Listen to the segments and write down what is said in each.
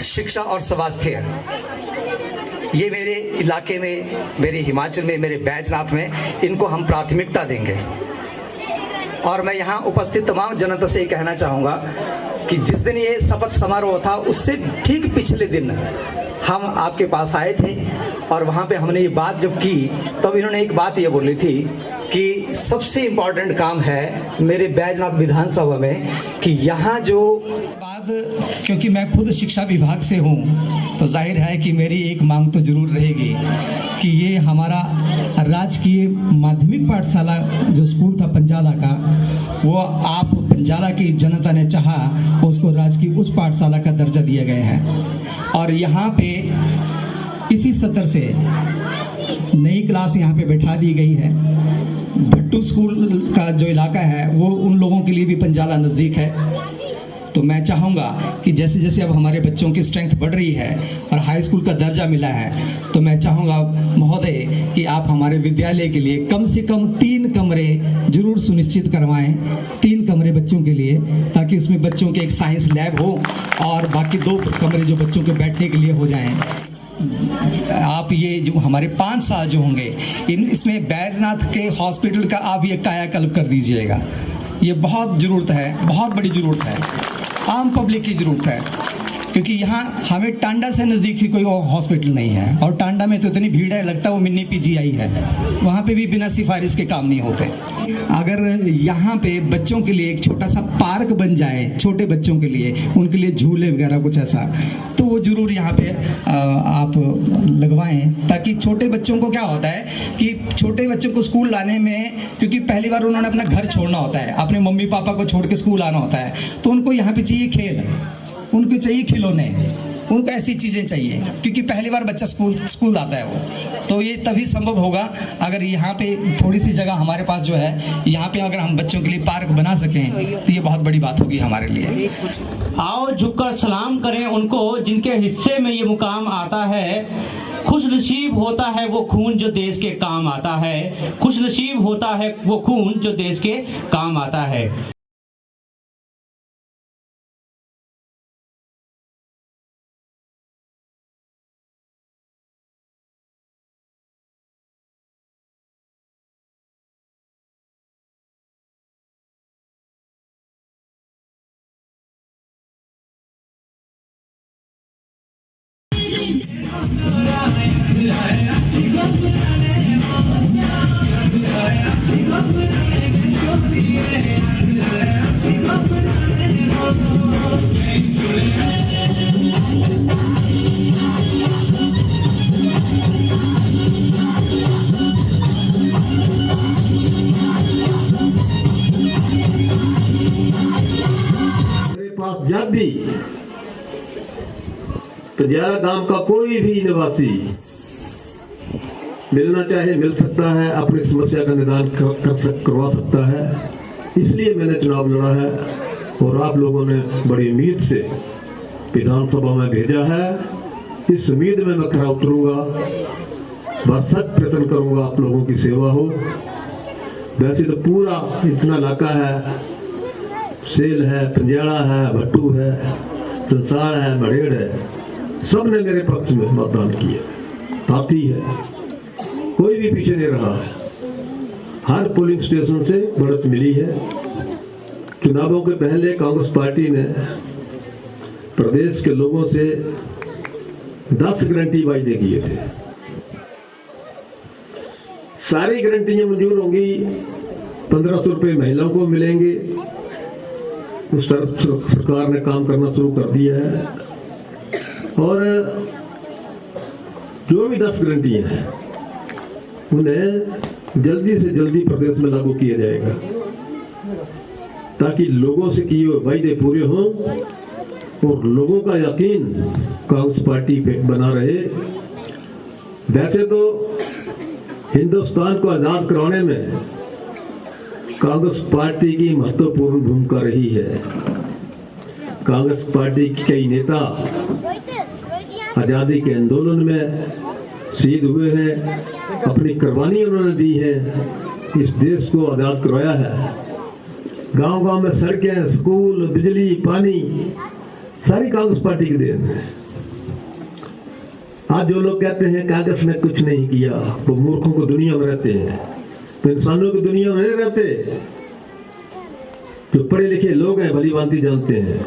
शिक्षा और स्वास्थ्य, ये मेरे इलाके में, मेरे हिमाचल में, मेरे बैजनाथ में इनको हम प्राथमिकता देंगे। और मैं यहाँ उपस्थित तमाम जनता से कहना चाहूँगा कि जिस दिन ये शपथ समारोह था उससे ठीक पिछले दिन हम आपके पास आए थे और वहाँ पे हमने ये बात जब की तब इन्होंने एक बात ये बोली थी कि सबसे इम्पोर्टेंट काम है मेरे बैजनाथ विधानसभा में कि यहाँ जो बाद, क्योंकि मैं खुद शिक्षा विभाग से हूँ तो जाहिर है कि मेरी एक मांग तो जरूर रहेगी कि ये हमारा राजकीय माध्यमिक पाठशाला जो स्कूल था पंजाला का, वो आप पंजाला की जनता ने चाहा उसको राजकीय उच्च पाठशाला का दर्जा दिया गया है। और यहाँ पे इसी सत्र से नई क्लास यहाँ पे बैठा दी गई है। भट्टू स्कूल का जो इलाका है वो उन लोगों के लिए भी पंजाला नज़दीक है। तो मैं चाहूँगा कि जैसे जैसे अब हमारे बच्चों की स्ट्रेंथ बढ़ रही है और हाई स्कूल का दर्जा मिला है तो मैं चाहूँगा महोदय कि आप हमारे विद्यालय के लिए कम से कम 3 कमरे जरूर सुनिश्चित करवाएं, 3 कमरे बच्चों के लिए, ताकि उसमें बच्चों के एक साइंस लैब हो और बाकी 2 कमरे जो बच्चों के बैठने के लिए हो जाएं। आप ये जो हमारे 5 साल जो होंगे इसमें बैजनाथ के हॉस्पिटल का आप ये कायाकल्प कर दीजिएगा। ये बहुत ज़रूरत है, बहुत बड़ी ज़रूरत है, आम पब्लिक की ज़रूरत है, क्योंकि यहाँ हमें टांडा से नज़दीक भी कोई हॉस्पिटल नहीं है और टांडा में तो इतनी भीड़ है, लगता है वो मिनी पीजीआई है, वहाँ पे भी बिना सिफारिश के काम नहीं होते। अगर यहाँ पे बच्चों के लिए एक छोटा सा पार्क बन जाए, छोटे बच्चों के लिए, उनके लिए झूले वगैरह कुछ ऐसा, तो वो ज़रूर यहाँ पे आप लगवाएं, ताकि छोटे बच्चों को क्या होता है कि छोटे बच्चों को स्कूल लाने में, क्योंकि पहली बार उन्होंने अपना घर छोड़ना होता है, अपने मम्मी पापा को छोड़ के स्कूल आना होता है, तो उनको यहाँ पे चाहिए खेल, उनको चाहिए खिलौने, उनको ऐसी चीज़ें चाहिए, क्योंकि पहली बार बच्चा स्कूल आता है वो, तो ये तभी संभव होगा अगर यहाँ पे थोड़ी सी जगह हमारे पास जो है, यहाँ पे अगर हम बच्चों के लिए पार्क बना सकें तो ये बहुत बड़ी बात होगी हमारे लिए। आओ झुककर सलाम करें उनको जिनके हिस्से में ये मुकाम आता है। खुश नसीब होता है वो खून जो देश के काम आता है, खुश नसीब होता है वो खून जो देश के काम आता है। जब भी पंजाला गांव का कोई भी निवासी मिलना चाहे मिल सकता है, अपनी समस्या का निदान करवा सकता है। इसलिए मैंने चुनाव लड़ा है और आप लोगों ने बड़ी उम्मीद से विधानसभा में भेजा है। इस उम्मीद में मैं खरा उतरूंगा, भरसक प्रयत्न करूंगा आप लोगों की सेवा हो। वैसे तो पूरा इतना इलाका है, सेल है, पंजाला है, भट्टू है, संसार है, मड़ेड़ है, सब ने मेरे पक्ष में मतदान किया। हाथी है, कोई भी पीछे नहीं रहा है। हर पोलिंग स्टेशन से बढ़त मिली है। चुनावों के पहले कांग्रेस पार्टी ने प्रदेश के लोगों से 10 गारंटी वायदे किए थे। सारी गारंटियां मंजूर होंगी। 1500 रुपये महिलाओं को मिलेंगे। उस तरफ सरकार ने काम करना शुरू कर दिया है और जो भी 10 गारंटियां हैं उन्हें जल्दी से जल्दी प्रदेश में लागू किया जाएगा, ताकि लोगों से किए हुए वायदे पूरे हों और लोगों का यकीन कांग्रेस पार्टी पे बना रहे। वैसे तो हिंदुस्तान को आजाद कराने में कांग्रेस पार्टी की महत्वपूर्ण भूमिका रही है। कांग्रेस पार्टी के कई नेता आजादी के आंदोलन में शहीद हुए हैं, अपनी कुर्बानी उन्होंने दी है, इस देश को आजाद करवाया है। गांव-गांव में सड़कें, स्कूल, बिजली, पानी सारी कांग्रेस पार्टी की देन है। आज जो लोग कहते हैं कांग्रेस ने कुछ नहीं किया, वो मूर्खों को दुनिया में रहते हैं, तो इंसानों की दुनिया में नहीं रहते। जो पढ़े लिखे लोग हैं भली भांति जानते हैं,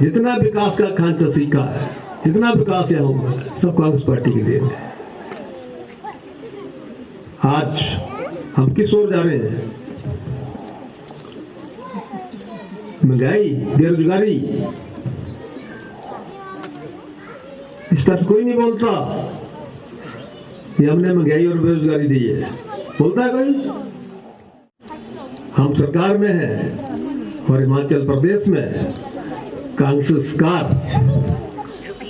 जितना विकास का खांचा सीखा है, जितना विकास यहाँ हुआ सब कांग्रेस पार्टी की देन है। आज हम किस ओर जा रहे हैं? महंगाई, बेरोजगारी, इस तरफ कोई नहीं बोलता कि हमने महंगाई और बेरोजगारी दी है। बोलता है कोई? हम सरकार में हैं और हिमाचल प्रदेश में कांग्रेस सरकार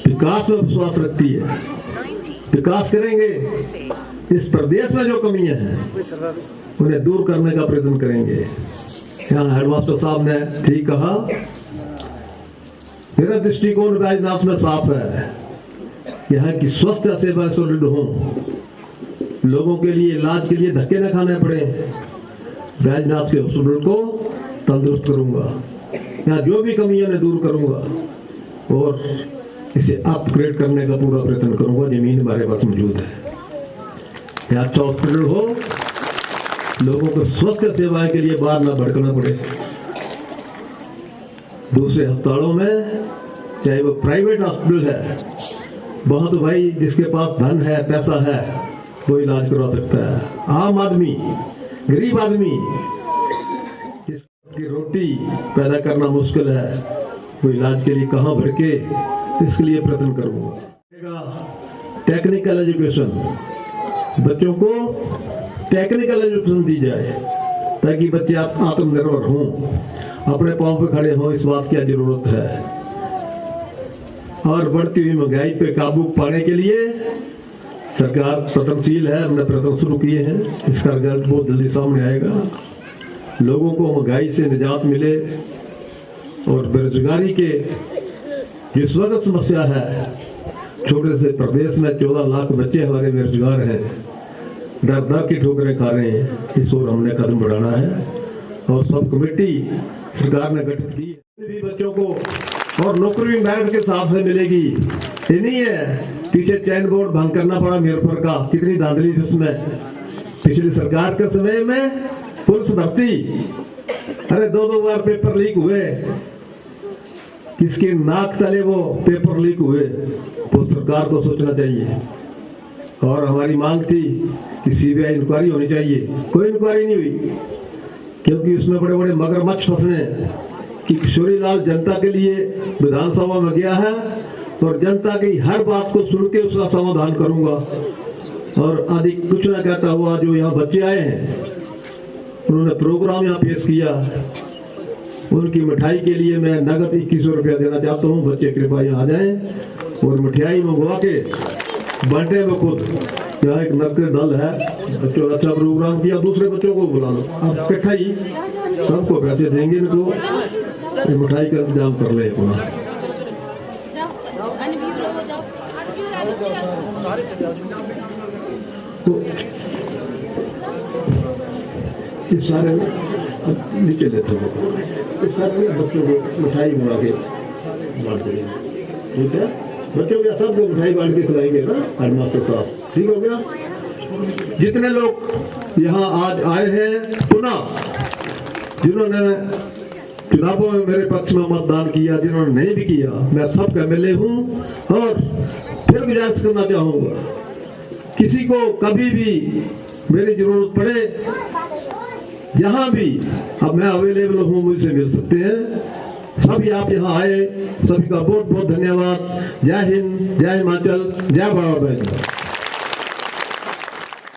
विकास में विश्वास रखती है। विकास करेंगे, इस प्रदेश में जो कमियां हैं उन्हें दूर करने का प्रयत्न करेंगे। यहाँ हेडमास्टर साहब ने ठीक कहा, मेरा दृष्टिकोण राजनाथ में साफ है। यहाँ की स्वास्थ्य सेवा सुदृढ़ हो, लोगों के लिए इलाज के लिए धक्के न खाने पड़े। राजनाथ के हॉस्पिटल को तंदुरुस्त करूंगा, यहाँ जो भी कमियां मैं दूर करूंगा और इसे अपग्रेड करने का पूरा प्रयत्न करूंगा। जमीन हमारे पास मौजूद है, यहाँ अच्छा हॉस्पिटल हो, लोगों को स्वास्थ्य सेवाएं के लिए बाहर ना भटकना पड़े। दूसरे अस्पतालों में, चाहे वो प्राइवेट हॉस्पिटल है, वहां तो भाई जिसके पास धन है, पैसा है, वो इलाज करवा सकता है। आम आदमी, गरीब आदमी जिसकी रोटी पैदा करना मुश्किल है, वो इलाज के लिए कहां भटके, इसके लिए प्रयत्न करूंगा। टेक्निकल एजुकेशन, बच्चों को टेक्निकल एजुकेशन दी जाए ताकि बच्चे आत्मनिर्भर हों, अपने पांव पे खड़े हों। इस बात की जरूरत है। और बढ़ती हुई महंगाई पे काबू पाने के लिए सरकार प्रयत्नशील है। हमने प्रयत्न शुरू किए हैं, इसका रिजल्ट बहुत जल्दी सामने आएगा। लोगों को महंगाई से निजात मिले और बेरोजगारी के जो इस वक्त समस्या है, छोटे से प्रदेश में 14 लाख बच्चे हमारे बेरोजगार हैं, दर दर की ठोकरें खा रहे हैं। इस ओर हमने कदम बढ़ाना है और सब कमेटी सरकार ने गठित की है। भी बच्चों को और नौकरी मेरिट के हिसाब से मिलेगी। ये नहीं है पीछे चैन बोर्ड भंग करना पड़ा मेरपुर का, कितनी धांधली थी उसमें। पिछली सरकार के समय में पुलिस भर्ती, अरे 2-2 बार पेपर लीक हुए, किसके नाक तले वो पेपर लीक हुए, तो सरकार को सोचना चाहिए। और हमारी मांग थी कि सीबीआई इंक्वायरी होनी चाहिए, कोई इंक्वायरी नहीं हुई, क्योंकि उसमें बड़े बड़े मगरमच्छ फंसने कि किशोरी लाल जनता के लिए विधानसभा में गया है और जनता की हर बात को सुन के उसका समाधान करूंगा। और आदि कुछ ना कहता हुआ जो यहाँ बच्चे आए हैं, उन्होंने प्रोग्राम यहाँ पेश किया। उनकी मिठाई के लिए मैं नगद 2100 रुपया देना चाहता हूँ। बच्चे कृपया यहाँ आ जाएं और मिठाई मंगवा के बांटे में खुद। यहाँ एक नक्कर दल है, बच्चों ने अच्छा प्रोग्राम किया, दूसरे बच्चों को बुला लो, आप इकट्ठा ही सबको पैसे देंगे, इनको मिठाई का इंतजाम कर ले अपना। तो इस सारे नीचे लेते हो, इस सारे बच्चों को मिठाई बुला के बांट देंगे, ठीक है? बच्चों के सबको मिठाई बांट के खिलाएंगे ना हेडमास्टर साहब, ठीक हो गया? जितने लोग यहाँ आज आए हैं, पुनः जिन्होंने चुनावों में मेरे पक्ष में मतदान किया, जिन्होंने नहीं भी किया, मैं सबका एमएलए हूँ। और फिर गुजारिश करना चाहूंगा, किसी को कभी भी मेरी जरूरत पड़े, जहां भी, अब मैं अवेलेबल हूँ, मुझसे मिल सकते हैं। सभी आप यहाँ आए, सभी का बहुत बहुत धन्यवाद। जय हिंद, जय हिमाचल, जय बाबा।